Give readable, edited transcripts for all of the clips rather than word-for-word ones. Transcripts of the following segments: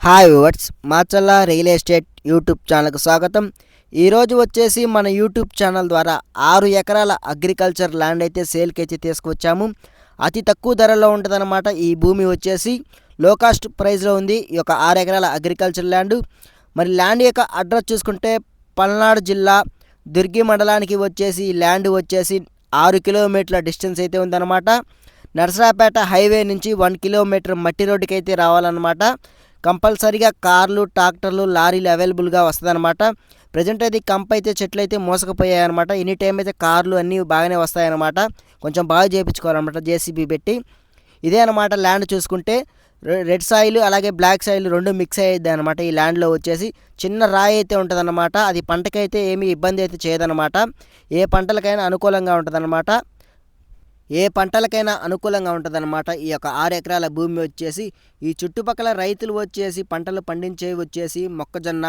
Hi viewers, Macherla real estate YouTube ఛానల్కు స్వాగతం. ఈరోజు వచ్చేసి మన యూట్యూబ్ ఛానల్ ద్వారా 6 ఎకరాల అగ్రికల్చర్ ల్యాండ్ అయితే సేల్కి అయితే తీసుకువచ్చాము. అతి తక్కువ ధరలో ఉంటుందన్నమాట. ఈ భూమి వచ్చేసి లో కాస్ట్ ప్రైస్లో ఉంది. ఈ యొక్క 6 ఎకరాల అగ్రికల్చర్ ల్యాండ్. మరి ల్యాండ్ యొక్క అడ్రస్ చూసుకుంటే పల్నాడు జిల్లా దుర్గి మండలానికి వచ్చేసి ఈ ల్యాండ్ వచ్చేసి 6 కిలోమీటర్ల డిస్టెన్స్ అయితే ఉందన్నమాట. నర్సరాపేట హైవే నుంచి 1 కిలోమీటర్ మట్టి రోడ్డుకి అయితే రావాలన్నమాట. కంపల్సరీగా కార్లు, ట్రాక్టర్లు, లారీలు అవైలబుల్గా వస్తుందన్నమాట. ప్రజెంట్ అయితే కంప్ అయితే చెట్లు అయితే మోసకపోయాయి అనమాట. ఎనీ టైం అయితే కార్లు అన్నీ బాగానే వస్తాయన్నమాట. కొంచెం బాగా చేయించుకోవాలన్నమాట జేసీబీ పెట్టి. ఇదే అనమాట ల్యాండ్ చూసుకుంటే రెడ్ సాయిల్ అలాగే బ్లాక్ సాయిల్ రెండు మిక్స్ అయ్యేది అనమాట. ఈ ల్యాండ్లో వచ్చేసి చిన్న రాయి అయితే ఉంటుందన్నమాట. అది పంటకైతే ఏమీ ఇబ్బంది అయితే చేయదన్నమాట. ఏ పంటలకైనా అనుకూలంగా ఉంటుందన్నమాట. ఈ యొక్క 6 ఎకరాల భూమి వచ్చేసి ఈ చుట్టుపక్కల రైతులు వచ్చేసి పంటలు పండించేవి వచ్చేసి మొక్కజొన్న,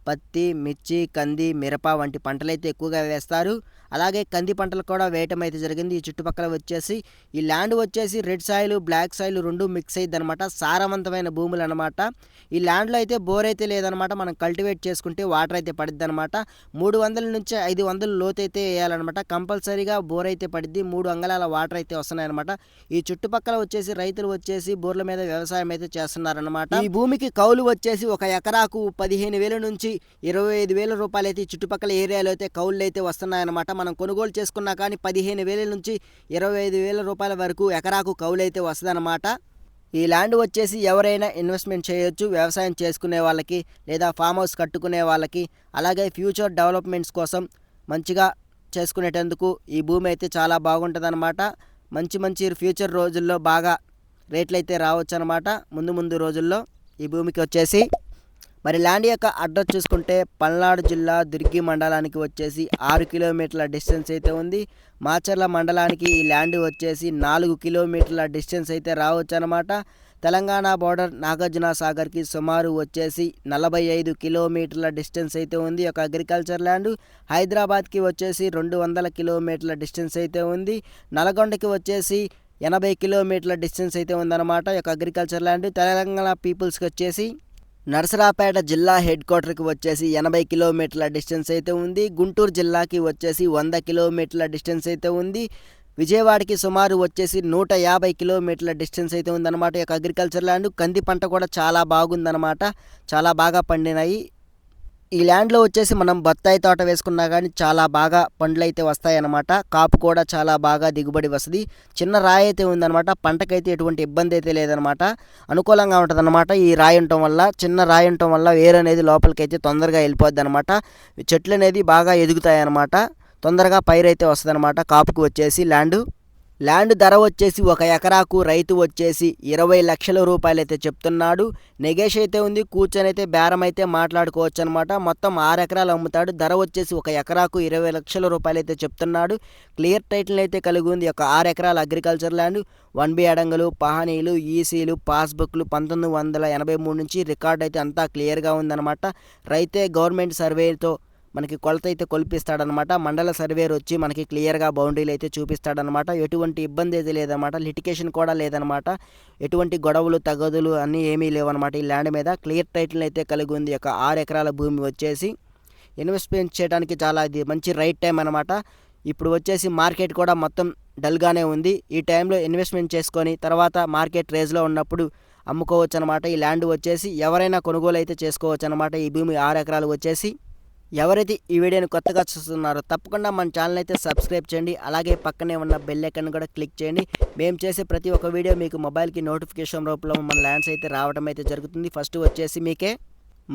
పత్తి, మిర్చి, కంది, మిరప వంటి పంటలైతే ఎక్కువగా వేస్తారు. అలాగే కంది పంటలు కూడా వేయటం అయితే జరిగింది. ఈ చుట్టుపక్కల వచ్చేసి ఈ ల్యాండ్ వచ్చేసి రెడ్ సాయిల్, బ్లాక్ సాయిల్ రెండు మిక్స్ అయ్యిద్ది అనమాట. సారవంతమైన భూములు అనమాట. ఈ ల్యాండ్లో అయితే బోర్ అయితే లేదనమాట. మనం కల్టివేట్ చేసుకుంటే వాటర్ అయితే పడిద్ది అనమాట. 300 నుంచి 500 లోతు అయితే వేయాలన్నమాట. కంపల్సరీగా బోర్ అయితే పడిద్ది. 3 అంగళాల వాటర్ అయితే వస్తున్నాయన్నమాట. ఈ చుట్టుపక్కల వచ్చేసి రైతులు వచ్చేసి బోర్ల మీద వ్యవసాయం అయితే చేస్తున్నారన్నమాట. ఈ భూమికి కౌలు వచ్చేసి ఒక ఎకరాకు 15,000 నుంచి 25,000 రూపాయలు అయితే చుట్టుపక్కల ఏరియాలో అయితే కౌళ్ళు అయితే వస్తున్నాయన్నమాట. మనం కొనుగోలు చేసుకున్నా కానీ 15,000 నుంచి 25,000 రూపాయల వరకు ఎకరాకు కౌలు అయితే వస్తుందన్నమాట. ఈ ల్యాండ్ వచ్చేసి ఎవరైనా ఇన్వెస్ట్మెంట్ చేయొచ్చు. వ్యవసాయం చేసుకునే వాళ్ళకి లేదా ఫామ్ హౌస్ కట్టుకునే వాళ్ళకి అలాగే ఫ్యూచర్ డెవలప్మెంట్స్ కోసం మంచిగా చేసుకునేటందుకు ఈ భూమి అయితే చాలా బాగుంటుందన్నమాట. మంచి ఫ్యూచర్ రోజుల్లో బాగా రేట్లు అయితే రావచ్చు అనమాట. ముందు రోజుల్లో ఈ భూమికి వచ్చేసి మరి ల్యాండ్ యొక్క అడ్రస్ చూసుకుంటే పల్నాడు జిల్లా దుర్గి మండలానికి వచ్చేసి 6 కిలోమీటర్ల డిస్టెన్స్ అయితే ఉంది. మాచర్ల మండలానికి ఈ ల్యాండ్ వచ్చేసి 4 కిలోమీటర్ల డిస్టెన్స్ అయితే రావచ్చు అనమాట. తెలంగాణ బోర్డర్ నాగార్జున సాగర్కి సుమారు వచ్చేసి 45 కిలోమీటర్ల డిస్టెన్స్ అయితే ఉంది ఒక అగ్రికల్చర్ ల్యాండ్. హైదరాబాద్కి వచ్చేసి 200 కిలోమీటర్ల డిస్టెన్స్ అయితే ఉంది. నల్గొండకి వచ్చేసి 80 కిలోమీటర్ల డిస్టెన్స్ అయితే ఉందన్నమాట ఈ యొక్క అగ్రికల్చర్ ల్యాండ్. తెలంగాణ పీపుల్స్కి వచ్చేసి నరసరాపేట జిల్లా హెడ్ క్వార్టర్కి వచ్చేసి 80 కిలోమీటర్ల డిస్టెన్స్ అయితే ఉంది. గుంటూరు జిల్లాకి వచ్చేసి 100 కిలోమీటర్ల డిస్టెన్స్ అయితే ఉంది. విజయవాడకి సుమారు వచ్చేసి 150 కిలోమీటర్ల డిస్టెన్స్ అయితే ఉందన్నమాట ఈ యొక్క అగ్రికల్చర్ ల్యాండ్. కంది పంట కూడా చాలా బాగుందన్నమాట. చాలా బాగా పండినాయి. ఈ ల్యాండ్లో వచ్చేసి మనం బత్తాయి తోట వేసుకున్నా కానీ చాలా బాగా పండ్లు అయితే వస్తాయన్నమాట. కాపు కూడా చాలా బాగా దిగుబడి వస్తుంది. చిన్న రాయి అయితే ఉందన్నమాట. పంటకైతే ఎటువంటి ఇబ్బంది అయితే లేదనమాట. అనుకూలంగా ఉంటుందన్నమాట. ఈ రాయి ఉండటం వల్ల, చిన్న రాయి ఉండటం వల్ల వేరు అనేది లోపలికి అయితే తొందరగా వెళ్ళిపోద్ది అనమాట. చెట్లు అనేది బాగా ఎదుగుతాయి అన్నమాట. తొందరగా పైరైతే వస్తుంది అనమాట. కాపుకి వచ్చేసి ల్యాండ్ ధర వచ్చేసి ఒక ఎకరాకు రైతు వచ్చేసి 20 లక్షల రూపాయలు అయితే చెప్తున్నాడు. నెగేష్ అయితే ఉంది. కూర్చొని అయితే బేరం అయితే మాట్లాడుకోవచ్చు అనమాట. మొత్తం 6 ఎకరాలు అమ్ముతాడు. ధర వచ్చేసి ఒక ఎకరాకు 20 లక్షల రూపాయలు అయితే చెప్తున్నాడు. క్లియర్ టైటిల్ అయితే కలిగి ఉంది ఒక 6 ఎకరాల అగ్రికల్చర్ ల్యాండ్. 1B అడంగులు, పహానీలు, ఈసీలు, పాస్బుక్లు 1983 నుంచి రికార్డ్ అయితే అంతా క్లియర్గా ఉందన్నమాట. రైతే గవర్నమెంట్ సర్వేతో మనకి కొలత అయితే కొలిపిస్తాడనమాట. మండల సర్వేర్ వచ్చి మనకి క్లియర్గా బౌండరీలు అయితే చూపిస్తాడనమాట. ఎటువంటి ఇబ్బంది అయితే లేదనమాట. లిటికేషన్ కూడా లేదనమాట. ఎటువంటి గొడవలు తగదులు అన్నీ ఏమీ లేవన్నమాట. ఈ ల్యాండ్ మీద క్లియర్ టైటిల్ అయితే కలిగి ఉంది. ఒక 6 ఎకరాల భూమి వచ్చేసి ఇన్వెస్ట్మెంట్ చేయడానికి చాలా ఇది మంచి రైట్ టైం అనమాట. ఇప్పుడు వచ్చేసి మార్కెట్ కూడా మొత్తం డల్గానే ఉంది. ఈ టైంలో ఇన్వెస్ట్మెంట్ చేసుకొని తర్వాత మార్కెట్ రేజ్లో ఉన్నప్పుడు అమ్ముకోవచ్చు అనమాట. ఈ ల్యాండ్ వచ్చేసి ఎవరైనా కొనుగోలు అయితే చేసుకోవచ్చు అనమాట. ఈ భూమి 6 ఎకరాలు వచ్చేసి ఎవరైతే ఈ వీడియోని కొత్తగా చూస్తున్నారో తప్పకుండా మన ఛానల్ అయితే సబ్స్క్రైబ్ చేయండి. అలాగే పక్కనే ఉన్న బెల్ ఐకాన్ కూడా క్లిక్ చేయండి. మేము చేసే ప్రతి ఒక్క వీడియో మీకు మొబైల్కి నోటిఫికేషన్ రూపంలో మన ల్యాండ్స్ అయితే రావడం అయితే జరుగుతుంది. ఫస్ట్ వచ్చేసి మీకే.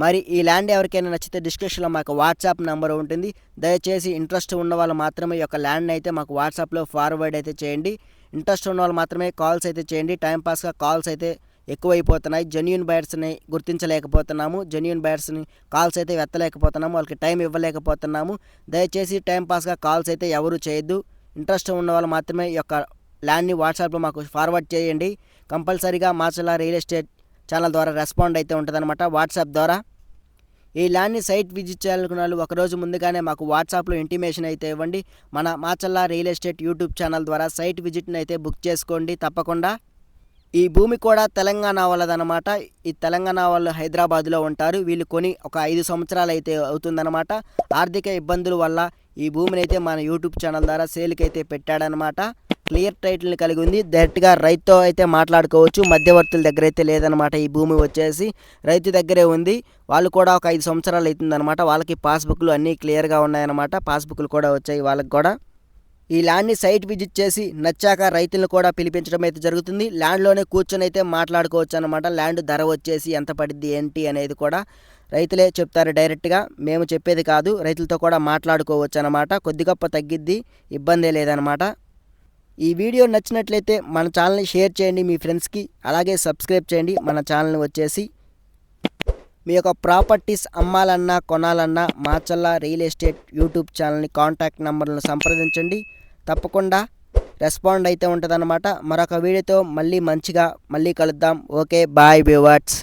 మరి ఈ ల్యాండ్ ఎవరికైనా నచ్చితే డిస్క్రిప్షన్లో మాకు వాట్సాప్ నెంబర్ ఉంటుంది. దయచేసి ఇంట్రెస్ట్ ఉన్న వాళ్ళు మాత్రమే ఈ యొక్క ల్యాండ్ అయితే మాకు వాట్సాప్లో ఫార్వర్డ్ అయితే చేయండి. ఇంట్రెస్ట్ ఉన్న వాళ్ళు మాత్రమే కాల్స్ అయితే చేయండి. టైంపాస్గా కాల్స్ అయితే ఎక్కువైపోతున్నాయి. జెన్యూన్ బయర్స్ని గుర్తించలేకపోతున్నాము. జెన్యూన్ బయర్స్ని కాల్స్ అయితే ఎత్తలేకపోతున్నాము. వాళ్ళకి టైం ఇవ్వలేకపోతున్నాము. దయచేసి టైంపాస్గా కాల్స్ అయితే ఎవరు చేయొద్దు. ఇంట్రెస్ట్ ఉన్న వాళ్ళు మాత్రమే ఈ యొక్క ల్యాండ్ని వాట్సాప్లో మాకు ఫార్వర్డ్ చేయండి. కంపల్సరీగా మాచల్ల రియల్ ఎస్టేట్ ఛానల్ ద్వారా రెస్పాండ్ అయితే ఉంటుందన్నమాట వాట్సాప్ ద్వారా. ఈ ల్యాండ్ని సైట్ విజిట్ చేయాలనుకున్న వాళ్ళు ఒకరోజు ముందుగానే మాకు వాట్సాప్లో ఇంటిమేషన్ అయితే ఇవ్వండి. మన Macherla real estate YouTube channel ద్వారా సైట్ విజిట్ని అయితే బుక్ చేసుకోండి తప్పకుండా. ఈ భూమి కూడా తెలంగాణ వాళ్ళదనమాట. ఈ తెలంగాణ వాళ్ళు హైదరాబాద్లో ఉంటారు. వీళ్ళు కొని ఒక 5 సంవత్సరాలు అయితే అవుతుందన్నమాట. ఆర్థిక ఇబ్బందుల వల్ల ఈ భూమిని అయితే మన యూట్యూబ్ ఛానల్ ద్వారా సేల్కి అయితే పెట్టాడనమాట. క్లియర్ టైటిల్ని కలిగి ఉంది. డైరెక్ట్గా రైతుతో అయితే మాట్లాడుకోవచ్చు. మధ్యవర్తుల దగ్గర అయితే లేదనమాట. ఈ భూమి వచ్చేసి రైతు దగ్గరే ఉంది. వాళ్ళు కూడా ఒక 5 సంవత్సరాలు అవుతుందన్నమాట. వాళ్ళకి పాస్బుక్లు అన్నీ క్లియర్గా ఉన్నాయన్నమాట. పాస్బుక్లు కూడా వచ్చాయి వాళ్ళకి కూడా. ఈ ల్యాండ్ని సైట్ విజిట్ చేసి నచ్చాక రైతులను కూడా పిలిపించడం అయితే జరుగుతుంది. ల్యాండ్లోనే కూర్చొని అయితే మాట్లాడుకోవచ్చు అనమాట. ల్యాండ్ ధర వచ్చేసి ఎంత పడిద్ది ఏంటి అనేది కూడా రైతులే చెప్తారు డైరెక్ట్గా. మేము చెప్పేది కాదు. రైతులతో కూడా మాట్లాడుకోవచ్చు అనమాట. కొద్ది గొప్ప తగ్గిద్ది, ఇబ్బందే లేదనమాట. ఈ వీడియో నచ్చినట్లయితే మన ఛానల్ని షేర్ చేయండి మీ ఫ్రెండ్స్కి. అలాగే సబ్స్క్రైబ్ చేయండి మన ఛానల్ని వచ్చేసి. మీ యొక్క ప్రాపర్టీస్ అమ్మాలన్నా కొనాలన్నా మాచల్ల రియల్ ఎస్టేట్ యూట్యూబ్ ఛానల్ని కాంటాక్ట్ నెంబర్లను సంప్రదించండి. తప్పకుండా రెస్పాండ్ అయితే ఉంటుందన్నమాట. మరొక వీడియోతో మళ్ళీ మంచిగా మళ్ళీ కలుద్దాం. Okay, bye viewers.